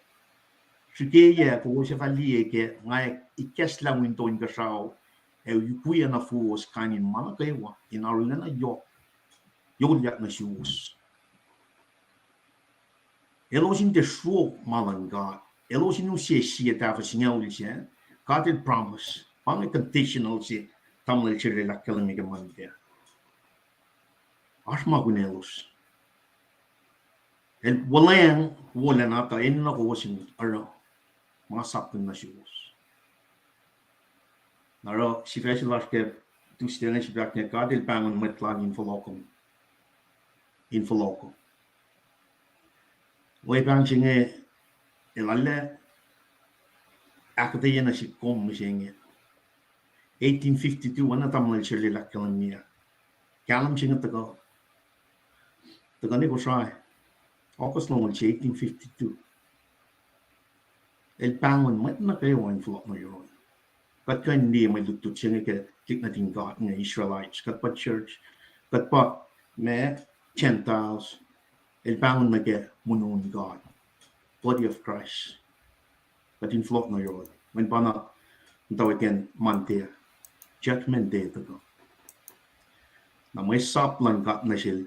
C: Sikeya ko siya faliye ke ngay ikes lang winto in kasaw yukuya na fuos kanin mana kaywa inaruna na yolyak na sius. Elosin de shuo malanga. Elosin siya tafo siya ulisya. Katil promise. Pang conditional siya tamlay siya relakalamig man kaya. Asma gunelos. El walang wala nata in na ko wasin aro mga sapin na siwas. Naro si fesilas ke Tuesday na si baknya kadil pangon metlang in follow. Way bang singe elale akadaya na si kom singe 1852 wana tamlay siya lilakalamia. Kalam singe tago The Ganigo Try, August long 1852. El Pangon might not be one flock no your own. But kind name I looked to Chineke, Dignatin God in the Israelites, got but church, got but me, Gentiles, El Pangon Mage, Munon God, body of Christ. But in flock no your own. When Bana, though again, Monte, judgment day to go. Now my saplan got nashil.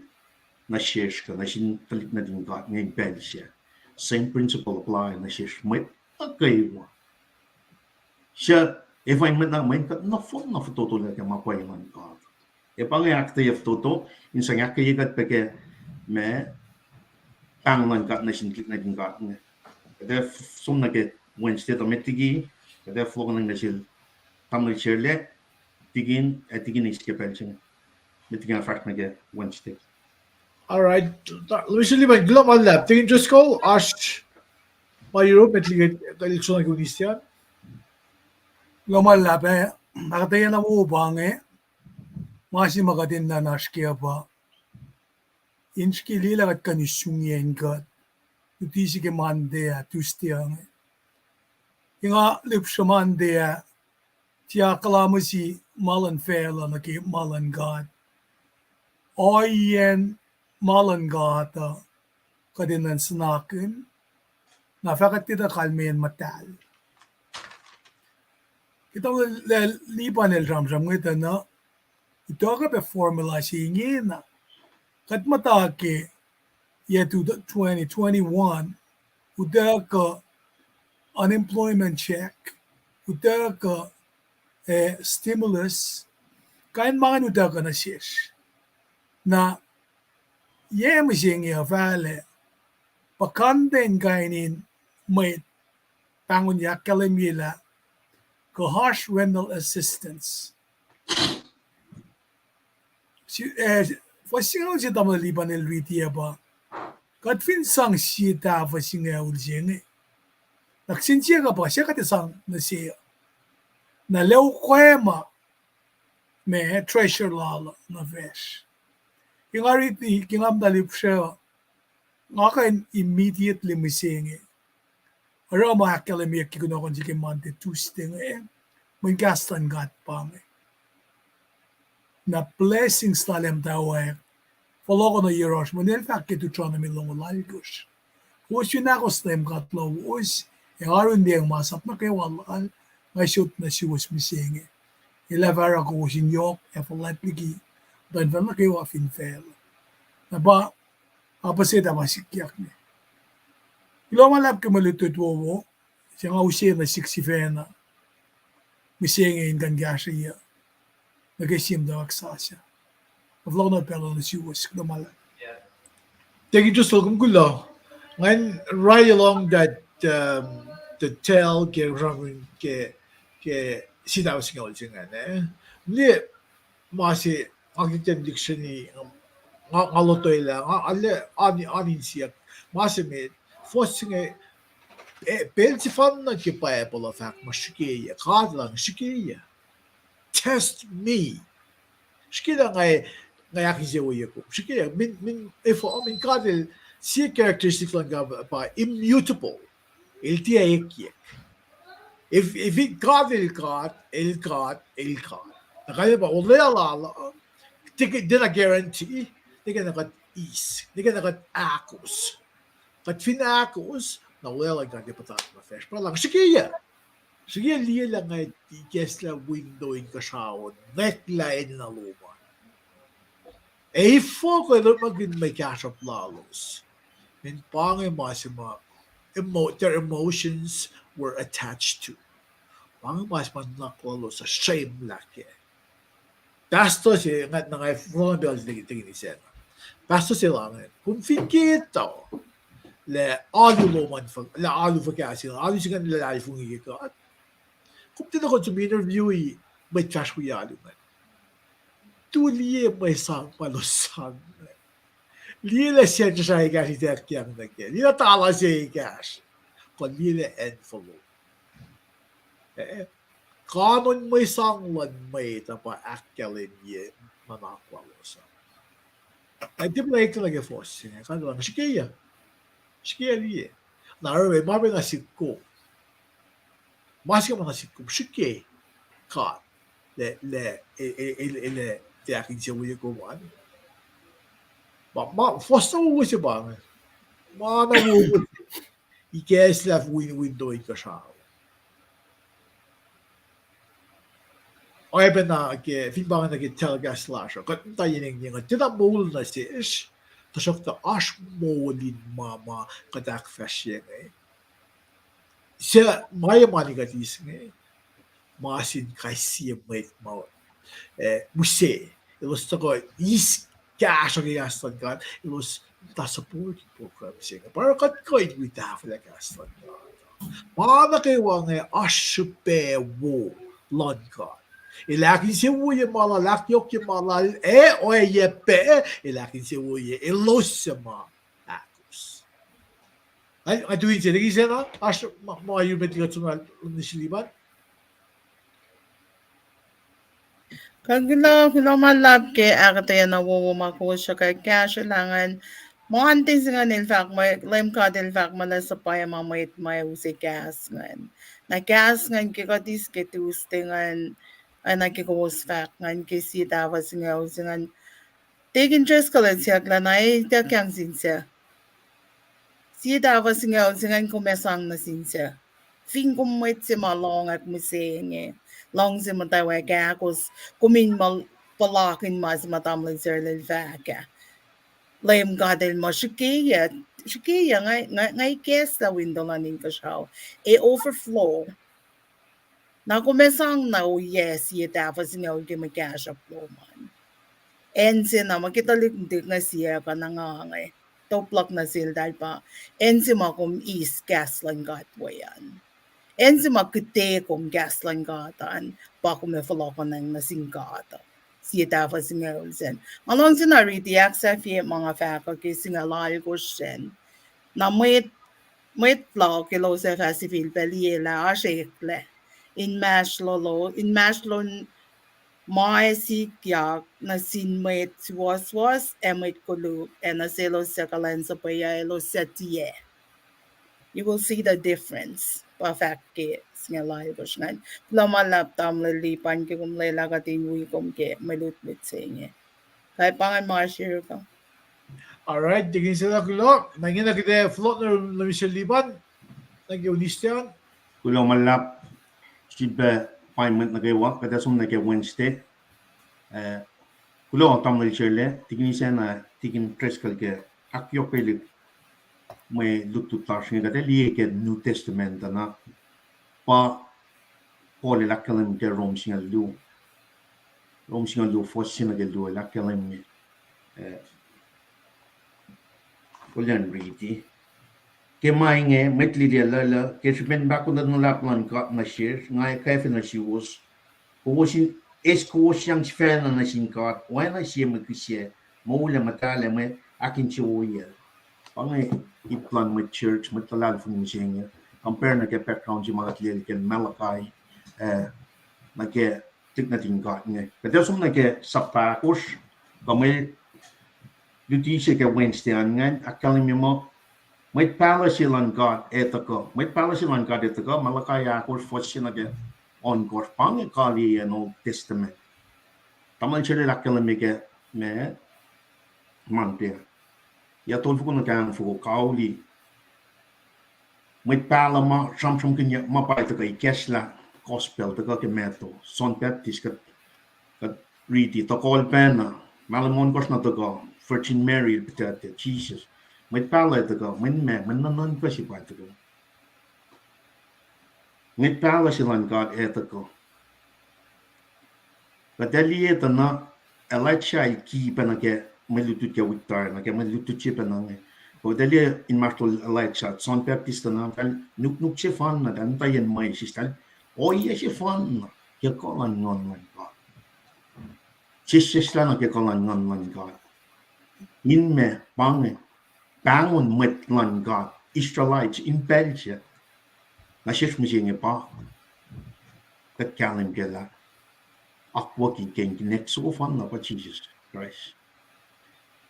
C: Na shesh ka na sin talik na din got ngayon bel siya. Same principle apply na shesh may agaywa. Siya, if I met na may kat na foto na kaya makway man ka. E pang yakta yaf toto, insang yakayigat pa kaya me pang man kat na sin talik na din got nga. Kada sum na kaya Wednesday to metigi, kada flow na sil tamil shirle, tigin iskipel siya. Metigin fact na kaya Wednesday.
A: All right. Luisili man glom on lap. Tingin Diyos ko, ash mayroon metligay eleksyon ng Gunisyan.
B: Lumalape, nakataya na mo bange, masi magatin na nashkia ba, inski lila at kanisungyen kat, Tuesday Monday Tuesday ang inga lipsa Monday tiya kalamusi malan fela na ki malan God oyen malan God kadinan snakin na fakat kita kalmen matal kita liban el ramjam ngita na ito ka pe formula singi na kat mata ke yetu 2021 udah ke unemployment check udah ke stimulus kain mga udah ka na shish na yemising ya vale pakanden kainin may pangun ya kalamila ko harsh rental assistance si fasing si tama liban el ritia ba kat fin sang si ta fasing ya uljenge naksinsiya ka ba siya katisang na siya na lew kwema me treasure lala na vesh yung ariti kingam dalip siya ngakan immediately misenge aro makakalami kikunokon si Monday Tuesday may gastan gat pa na blessings talem tawe follow ko na yerosh mo nil fact to try na milong lalgus was yun ako stem gat low was harun diyang masap na kay walaan may shoot na si was misenge ilavara ko was in yok efalatli dan na kay wa fin fail na ba apa sida masikyak ni ilo malap ke malutut wo siya nga usir na 60 na misenge in kan gasya nagasim da aksasya vlog na pelo na si was kumal
A: Thank you just welcome gulo. Ngayon, right along that the tail ke ramen ke sinaw singaw singa ne. Ni masi agitem dictionary ngalotoy lang alle ani siya masi me forcing belti fan na ki pa apple of fact mashkiya kad lang shkiya test me shkila ngay akin siya uya ko shkiya min if min kadel si characteristic lang pa immutable iltiya ek if it kadel el nakaya ba ulaya la ticket din a guarantee Nika nakat is. Nika nakat akos. Kat finakos, na wala ka di patat na fresh. Parang, sige liya lang ay tigas la window in kasawon. Neckline na luma. Fo ko na magin may cash up lalos. Min pangay masima, their emotions were attached to. Pangay masima naklalo sa shame laki. Basto siya, nga ngay vulnerable tingin ni Sen. Basto sila nga, kung fikito, le alu loman le alu vakasi, alu siya nga lalali fungi ka. Kung tinakot sa interview, may cash ko yalu nga. Tuliye may sang palusang. Lila siya siya ikas itiyak yang nagya. Lila tala siya ikas. Kung lila envelope. Kanon may sanglan may tapa akyalin ye manakwalosa. Ay di play talaga force niya. Kano lang, sikiya liye. Narawe, mabe nga sikko. Mas ka mga sikko, sikiya. Ka. Le, tiyakin siya wuya ko man. Force na wuwa siya ba? Mana wuwa. Ikes left window in ka siya. Og jeg begynner ikke, finbangen ikke telgas slasher. Kan ta yin yin. Det der målene ses. Det sjokta ash målin mama kadak fashion. Så meget manigatis ne. Masin kaisi med ma. Musse. Det var så godt is cash og gastan kan. Det var der support program sig. Bare kat koit vi der for der gastan. Mana kay wange ash pe wo lanka. Ilakin se uye mala lak yok ye mala o ye pe ilakin se uye elosema akus. Ay tu dice que dice no ash mo ayu metiga tuna nishliban.
D: Kag ginamalab ke akata yan nawuwuma ko siya kay kaya siya langan Moanting nga in fact may lem ka in fact malasapay mamait may usi gas ngan. Na gas ngan kikatis ke Tuesday ngan nagkikos fact ngan kisi davas nga usi ngan take interest ka lang siya klanay ta kyang sinsa. Si davas nga usi ngan kumesang na sinsa. Fin kumwit si malong at musenge. Long si matawag ka kus kumin mal palakin mas matamlin sir lilvaka. Lem gadel mo shikiya ngay kes la window na nin kashaw e overflow na kumesang na yes ye tapos nga ugi magkasya flow man ensi na makitalik na siya ka na nga ngay toplak na sil dahil pa ensi ma kum is gas lang gatwayan ensi makite kum gas lang gatan pa kumefalo ko nang nasingkata siya tapos nga ulsen. Along sinariti aksa fiye mga faculty singa lal ko siya na may flaw kilo sa festival peliela asekle in maslo may sikyak na sinmait was emit kuluk and na selo sa kalansa paya elo setiye. You will see the difference. Perfect singa lal ko siya. Lamalap tam lalipan ki kum lela katinwi kum ke malutlit sa inye. Kaya pangan mga share ko.
A: Alright, tingin sila kulo. Nangin na kita float na Mr. Liban. Nag-Unistian.
C: Kulo malap siba appointment na kayo kada sum na kayo Wednesday. Kulo tam na chile tingin siya na tingin tres kalke akyo pelik may lutut tash nga kada liye ke New Testament na pa pole lakalam ke Rome singa lu fos singa ke lu lakalam kulian riti ke mai nge metli dia lala ke sepen bakun dan laplan ka na share ngai ka fe na shiwos kuosin kuosang fan na singkat why na siya magkisya mo la matala me akin chiwoya pangai iplan mo church matalal fun siya compare na ke background si mga tlil ke Malachi na ke tik na tingkat nge kada sum na ke sapakos kamay duty siya ke Wednesday ngan akalim mo may pala silang God etako Malachi akos fos siya na ke on course pangai kali in Old Testament tamal siya akalim ke me mante ya tol fu na kan fu kauli may pala ma samsung kanya mapay to kay Kesla gospel to ka meto son baptist ka riti to call pena malamon kos na to ka Virgin Mary petate Jesus may pala to ka men nanon ko si pa to ka may pala silang God etako kadali ito na Elijah ki pa na ke may lutut ka wiktar na ke may lutut siya pa na o dali in martol Elijah son baptist na nuk siya fan na dan tayen may sistal o iya siya fan na kaya kolan ngon man ka sistla na kaya kolan ngon man ka in me bangon met lan ka Israelites in Belgium na siya sumisiya pa kat kalim kaya akwa ki ken so fan na pa Jesus Christ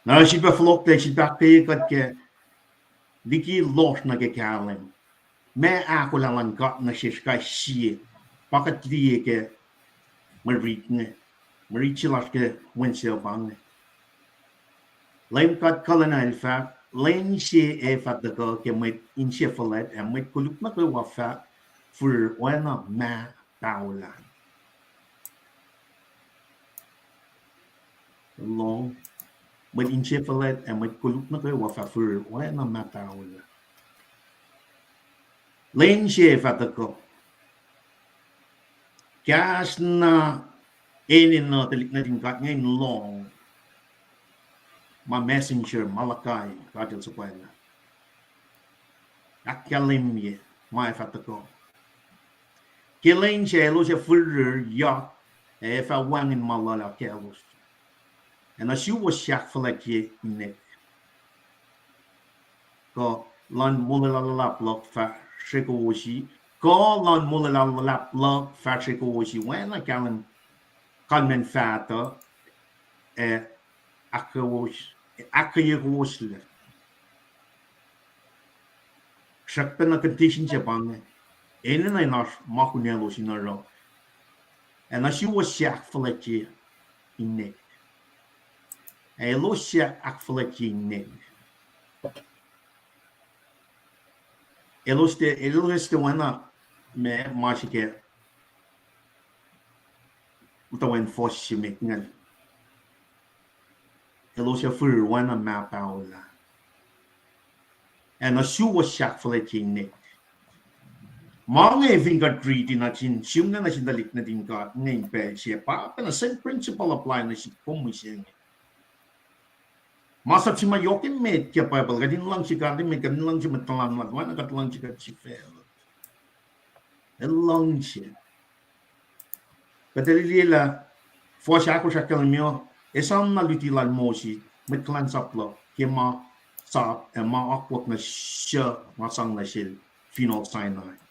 C: na si ba flok te si bakte kat ke diki los na ke kalim me ako lang kat na siya ka siya pakat diye ke marit chilas ke Wednesday bang lain kat kalana el fa lain siya fat da ko ke met in siya falet and met kuluk na ko wa fa for wana ma paula long met in siya falet and met kuluk na ko wa fa for wana ma paula lain siya fat da ko gas na enin na telik na tingkat ngayon long ma messenger Malachi katil sa kwena akalim ye ma fatako kilain siya lo siya further ya fa wangin malala kelos and as you was shak falak ye ne ko lan mulala block fa shiko woshi ko lan mulala block fa shiko woshi when I can men fata akawos akayewosle shakpen na condition Japan ene na nar makunya lo sinaro and as you was yak fleki inne e lo yak akfleki inne eloste wana me mashike utawen foshi me ngal eloste fur wana map aula and as you was yak fleki inne Mange finger treaty na chin siung na sin dalik na din ka ngayon pe siya pa na same principle apply na si komisyon masap si mayokin met kya pa bal gadin lang si kadin met gadin lang si matalan mat wana kat lang si kat si fel lang siya kadalila fo siya ko siya kalmyo esam na lutilan mo si met klan saplo kema sa ma akwat na siya masang na sil final sign na